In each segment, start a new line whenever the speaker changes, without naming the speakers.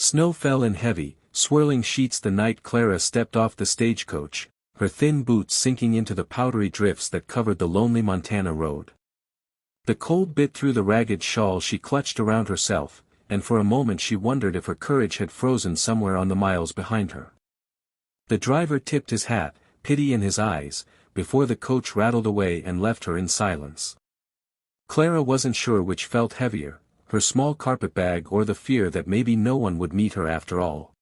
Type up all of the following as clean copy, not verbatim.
Snow fell in heavy, swirling sheets the night Clara stepped off the stagecoach, her thin boots sinking into the powdery drifts that covered the lonely Montana road. The cold bit through the ragged shawl she clutched around herself, and for a moment she wondered if her courage had frozen somewhere on the miles behind her. The driver tipped his hat, pity in his eyes, before the coach rattled away and left her in silence. Clara wasn't sure which felt heavier, her small carpetbag or the fear that maybe no one would meet her after all.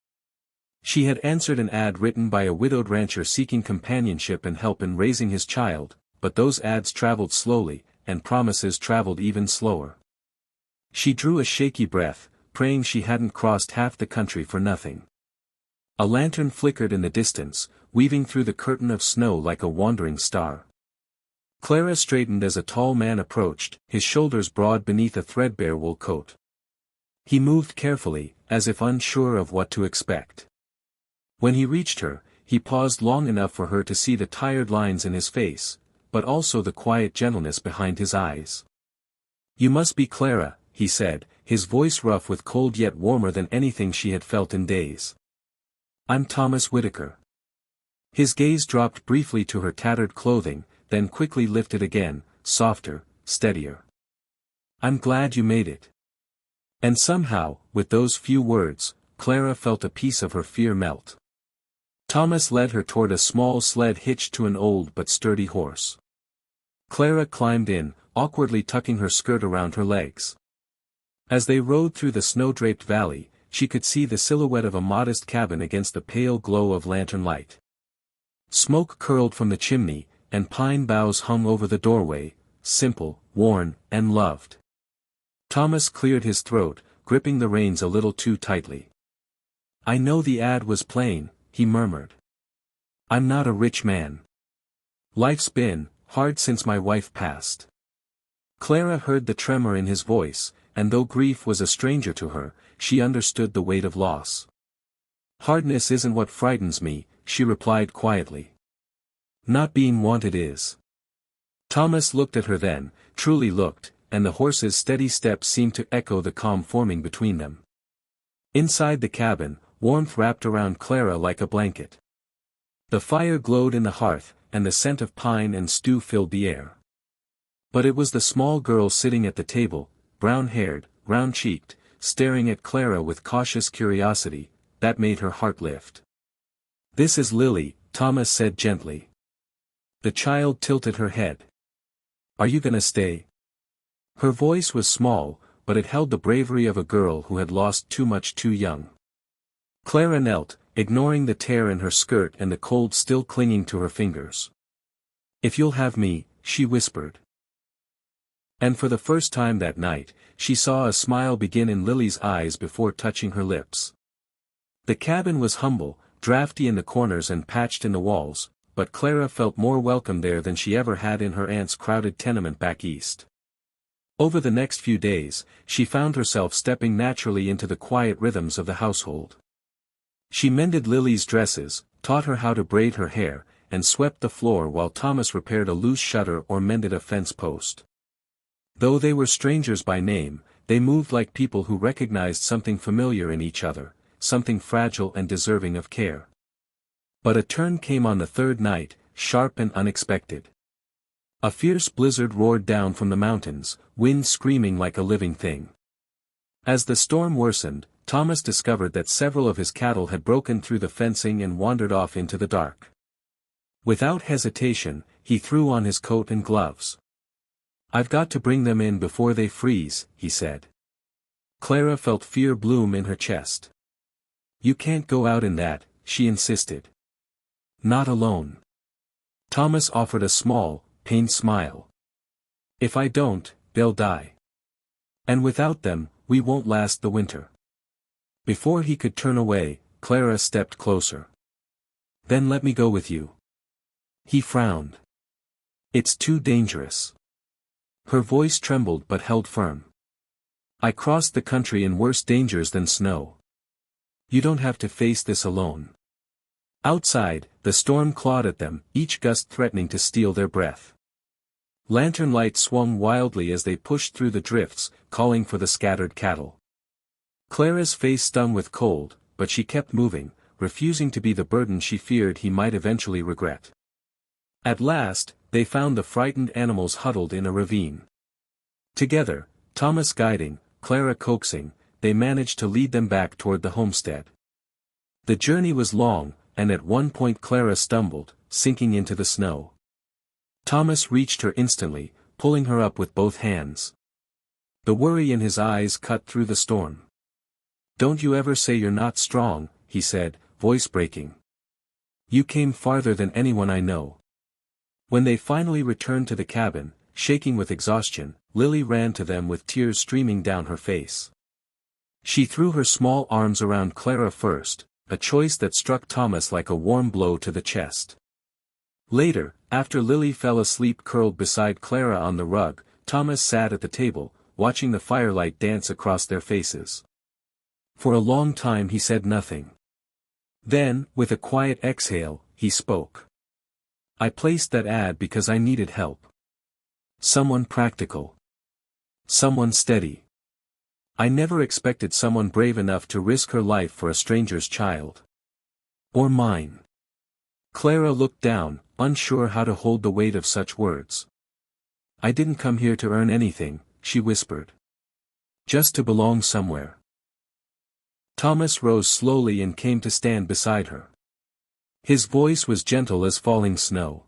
She had answered an ad written by a widowed rancher seeking companionship and help in raising his child, but those ads traveled slowly, and promises traveled even slower. She drew a shaky breath, praying she hadn't crossed half the country for nothing. A lantern flickered in the distance, weaving through the curtain of snow like a wandering star. Clara straightened as a tall man approached, his shoulders broad beneath a threadbare wool coat. He moved carefully, as if unsure of what to expect. When he reached her, he paused long enough for her to see the tired lines in his face, but also the quiet gentleness behind his eyes. "You must be Clara," he said, his voice rough with cold yet warmer than anything she had felt in days. "I'm Thomas Whitaker." His gaze dropped briefly to her tattered clothing, then quickly lifted again, softer, steadier. "I'm glad you made it." And somehow, with those few words, Clara felt a piece of her fear melt. Thomas led her toward a small sled hitched to an old but sturdy horse. Clara climbed in, awkwardly tucking her skirt around her legs. As they rode through the snow-draped valley, she could see the silhouette of a modest cabin against the pale glow of lantern light. Smoke curled from the chimney, and pine boughs hung over the doorway, simple, worn, and loved. Thomas cleared his throat, gripping the reins a little too tightly. "I know the ad was plain," he murmured. "I'm not a rich man. Life's been hard since my wife passed." Clara heard the tremor in his voice, and though grief was a stranger to her, she understood the weight of loss. "Hardness isn't what frightens me," she replied quietly. "Not being wanted is." Thomas looked at her then, truly looked, and the horse's steady steps seemed to echo the calm forming between them. Inside the cabin, warmth wrapped around Clara like a blanket. The fire glowed in the hearth, and the scent of pine and stew filled the air. But it was the small girl sitting at the table, brown-haired, round-cheeked, staring at Clara with cautious curiosity, that made her heart lift. "This is Lily," Thomas said gently. The child tilted her head. "Are you gonna stay?" Her voice was small, but it held the bravery of a girl who had lost too much too young. Clara knelt, ignoring the tear in her skirt and the cold still clinging to her fingers. "If you'll have me," she whispered. And for the first time that night, she saw a smile begin in Lily's eyes before touching her lips. The cabin was humble, drafty in the corners and patched in the walls, but Clara felt more welcome there than she ever had in her aunt's crowded tenement back east. Over the next few days, she found herself stepping naturally into the quiet rhythms of the household. She mended Lily's dresses, taught her how to braid her hair, and swept the floor while Thomas repaired a loose shutter or mended a fence post. Though they were strangers by name, they moved like people who recognized something familiar in each other, something fragile and deserving of care. But a turn came on the third night, sharp and unexpected. A fierce blizzard roared down from the mountains, wind screaming like a living thing. As the storm worsened, Thomas discovered that several of his cattle had broken through the fencing and wandered off into the dark. Without hesitation, he threw on his coat and gloves. "I've got to bring them in before they freeze," he said. Clara felt fear bloom in her chest. "You can't go out in that," she insisted. "Not alone." Thomas offered a small, pained smile. "If I don't, they'll die. And without them, we won't last the winter." Before he could turn away, Clara stepped closer. "Then let me go with you." He frowned. "It's too dangerous." Her voice trembled but held firm. "I crossed the country in worse dangers than snow. You don't have to face this alone." Outside, the storm clawed at them, each gust threatening to steal their breath. Lantern lights swung wildly as they pushed through the drifts, calling for the scattered cattle. Clara's face stung with cold, but she kept moving, refusing to be the burden she feared he might eventually regret. At last, they found the frightened animals huddled in a ravine. Together, Thomas guiding, Clara coaxing, they managed to lead them back toward the homestead. The journey was long, and at one point Clara stumbled, sinking into the snow. Thomas reached her instantly, pulling her up with both hands. The worry in his eyes cut through the storm. "Don't you ever say you're not strong," he said, voice breaking. "You came farther than anyone I know." When they finally returned to the cabin, shaking with exhaustion, Lily ran to them with tears streaming down her face. She threw her small arms around Clara first, a choice that struck Thomas like a warm blow to the chest. Later, after Lily fell asleep curled beside Clara on the rug, Thomas sat at the table, watching the firelight dance across their faces. For a long time he said nothing. Then, with a quiet exhale, he spoke. "I placed that ad because I needed help. Someone practical. Someone steady. I never expected someone brave enough to risk her life for a stranger's child. Or mine." Clara looked down, unsure how to hold the weight of such words. "I didn't come here to earn anything," she whispered. "Just to belong somewhere." Thomas rose slowly and came to stand beside her. His voice was gentle as falling snow.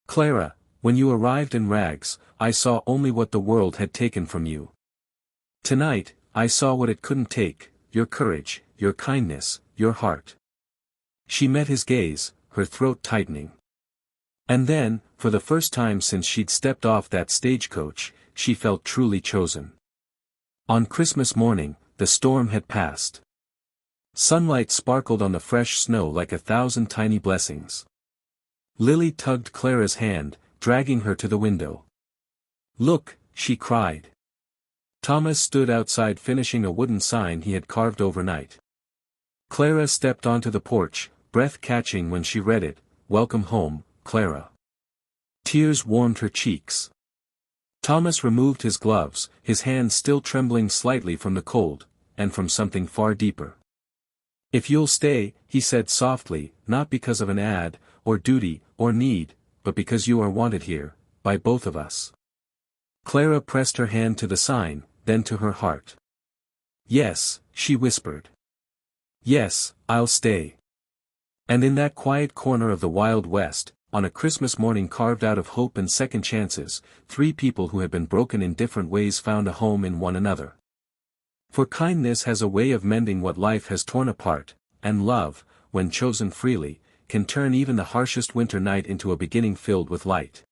"Clara, when you arrived in rags, I saw only what the world had taken from you. Tonight, I saw what it couldn't take, your courage, your kindness, your heart." She met his gaze, her throat tightening. And then, for the first time since she'd stepped off that stagecoach, she felt truly chosen. On Christmas morning, the storm had passed. Sunlight sparkled on the fresh snow like 1,000 tiny blessings. Lily tugged Clara's hand, dragging her to the window. "Look," she cried. Thomas stood outside finishing a wooden sign he had carved overnight. Clara stepped onto the porch, breath catching when she read it, "Welcome home, Clara." Tears warmed her cheeks. Thomas removed his gloves, his hands still trembling slightly from the cold, and from something far deeper. "If you'll stay," he said softly, "not because of an ad, or duty, or need, but because you are wanted here, by both of us." Clara pressed her hand to the sign, then to her heart. "Yes," she whispered. "Yes, I'll stay." And in that quiet corner of the Wild West, on a Christmas morning carved out of hope and second chances, 3 people who had been broken in different ways found a home in one another. For kindness has a way of mending what life has torn apart, and love, when chosen freely, can turn even the harshest winter night into a beginning filled with light.